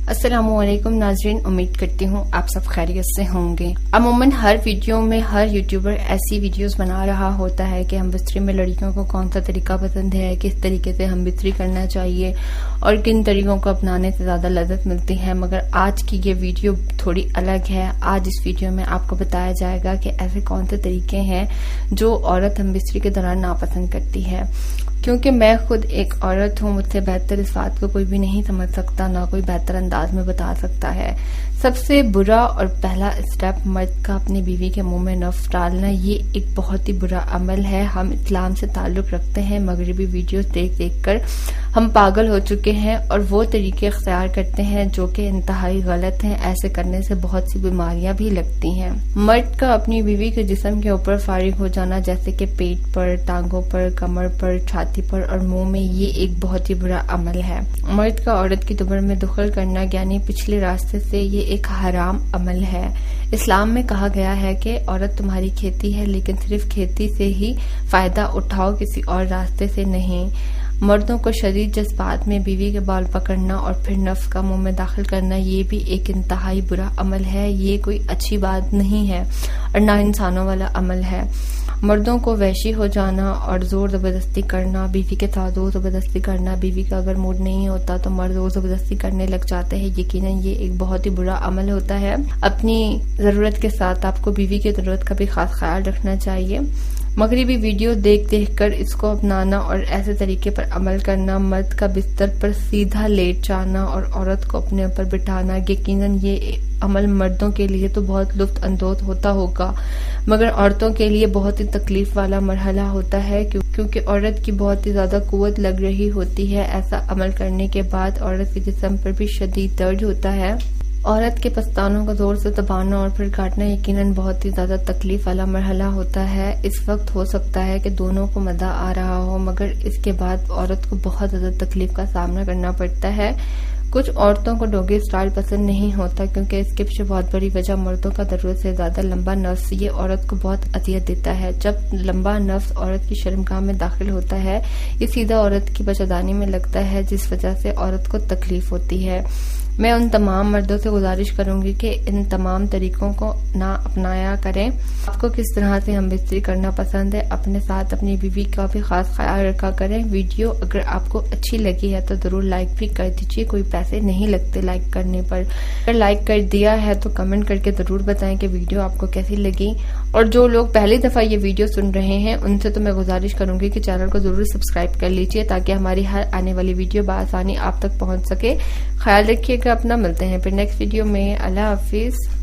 السلام علیکم ناظرین، امید کرتی ہوں آپ سب خیریت سے ہوں گے۔ عموماً ہر ویڈیو میں ہر یوٹیوبر ایسی ویڈیوز بنا رہا ہوتا ہے کہ ہم بستری میں لڑکیوں کو کون سا طریقہ پسند ہے، کس طریقے سے ہم بستری کرنا چاہیے اور کن طریقوں کو اپنانے سے زیادہ لذت ملتی ہے۔ مگر آج کی یہ ویڈیو تھوڑی الگ ہے۔ آج اس ویڈیو میں آپ کو بتایا جائے گا کہ ایسے کون سے طریقے ہیں جو عورت ہم بستری کے دوران ناپسند کرتی ہے۔ کیونکہ میں خود ایک عورت ہوں، مجھ سے بہتر اس بات کو کوئی بھی نہیں سمجھ سکتا، نہ کوئی بہتر انداز میں بتا سکتا ہے۔ سب سے برا اور پہلا اسٹیپ مرد کا اپنی بیوی کے منہ میں نفس ڈالنا، یہ ایک بہت ہی برا عمل ہے۔ ہم اسلام سے تعلق رکھتے ہیں، مغربی ویڈیوز دیکھ دیکھ کر ہم پاگل ہو چکے ہیں اور وہ طریقے اختیار کرتے ہیں جو کہ انتہائی غلط ہیں۔ ایسے کرنے سے بہت سی بیماریاں بھی لگتی ہیں۔ مرد کا اپنی بیوی کے جسم کے اوپر فارغ ہو جانا، جیسے کہ پیٹ پر، ٹانگوں پر، کمر پر، چھاتی پر اور منہ میں، یہ ایک بہت ہی برا عمل ہے۔ مرد کا عورت کی دبر میں دخل کرنا یعنی پچھلے راستے سے، یہ ایک حرام عمل ہے۔ اسلام میں کہا گیا ہے کہ عورت تمہاری کھیتی ہے، لیکن صرف کھیتی سے ہی فائدہ اٹھاؤ، کسی اور راستے سے نہیں۔ مردوں کو شدید جذبات میں بیوی کے بال پکڑنا اور پھر نفس کا منہ میں داخل کرنا، یہ بھی ایک انتہائی برا عمل ہے۔ یہ کوئی اچھی بات نہیں ہے اور نہ انسانوں والا عمل ہے۔ مردوں کو وحشی ہو جانا اور زور زبردستی کرنا، بیوی کے ساتھ زور زبردستی کرنا، بیوی کا اگر موڈ نہیں ہوتا تو مرد زور زبردستی کرنے لگ جاتے ہیں، یقیناً یہ ایک بہت ہی برا عمل ہوتا ہے۔ اپنی ضرورت کے ساتھ آپ کو بیوی کی ضرورت کا بھی خاص خیال رکھنا چاہیے۔ مغربی ویڈیو دیکھ دیکھ کر اس کو اپنانا اور ایسے طریقے پر عمل کرنا، مرد کا بستر پر سیدھا لیٹ جانا اور عورت کو اپنے اوپر بٹھانا، یقیناً یہ عمل مردوں کے لیے تو بہت لطف اندوز ہوتا ہوگا، مگر عورتوں کے لیے بہت ہی تکلیف والا مرحلہ ہوتا ہے، کیونکہ عورت کی بہت ہی زیادہ قوت لگ رہی ہوتی ہے۔ ایسا عمل کرنے کے بعد عورت کے جسم پر بھی شدید درد ہوتا ہے۔ عورت کے پستانوں کو زور سے دبانا اور پھر کاٹنا یقیناً بہت ہی زیادہ تکلیف والا مرحلہ ہوتا ہے۔ اس وقت ہو سکتا ہے کہ دونوں کو مزہ آ رہا ہو، مگر اس کے بعد عورت کو بہت زیادہ تکلیف کا سامنا کرنا پڑتا ہے۔ کچھ عورتوں کو ڈوگی سٹائل پسند نہیں ہوتا، کیونکہ اس کے پیچھے بہت بڑی وجہ مردوں کا ضرورت سے زیادہ لمبا نفس، یہ عورت کو بہت اذیت دیتا ہے۔ جب لمبا نفس عورت کی شرمگاہ میں داخل ہوتا ہے، یہ سیدھا عورت کی بچادانی میں لگتا ہے، جس وجہ سے عورت کو تکلیف ہوتی ہے۔ میں ان تمام مردوں سے گزارش کروں گی کہ ان تمام طریقوں کو نہ اپنایا کریں۔ آپ کو کس طرح سے ہم بستری کرنا پسند ہے، اپنے ساتھ اپنی بیوی کا بھی خاص خیال رکھا کریں۔ ویڈیو اگر آپ کو اچھی لگی ہے تو ضرور لائک بھی کر دیجیے، کوئی پیسے نہیں لگتے لائک کرنے پر۔ اگر لائک کر دیا ہے تو کمنٹ کر کے ضرور بتائیں کہ ویڈیو آپ کو کیسی لگی، اور جو لوگ پہلی دفعہ یہ ویڈیو سن رہے ہیں ان سے تو میں گزارش کروں گی کہ چینل کو ضرور سبسکرائب کر لیجیے تاکہ ہماری ہر آنے والی ویڈیو بآسانی آپ تک پہنچ سکے۔ خیال رکھیے گا اپنا، ملتے ہیں پھر نیکسٹ ویڈیو میں۔ اللہ حافظ۔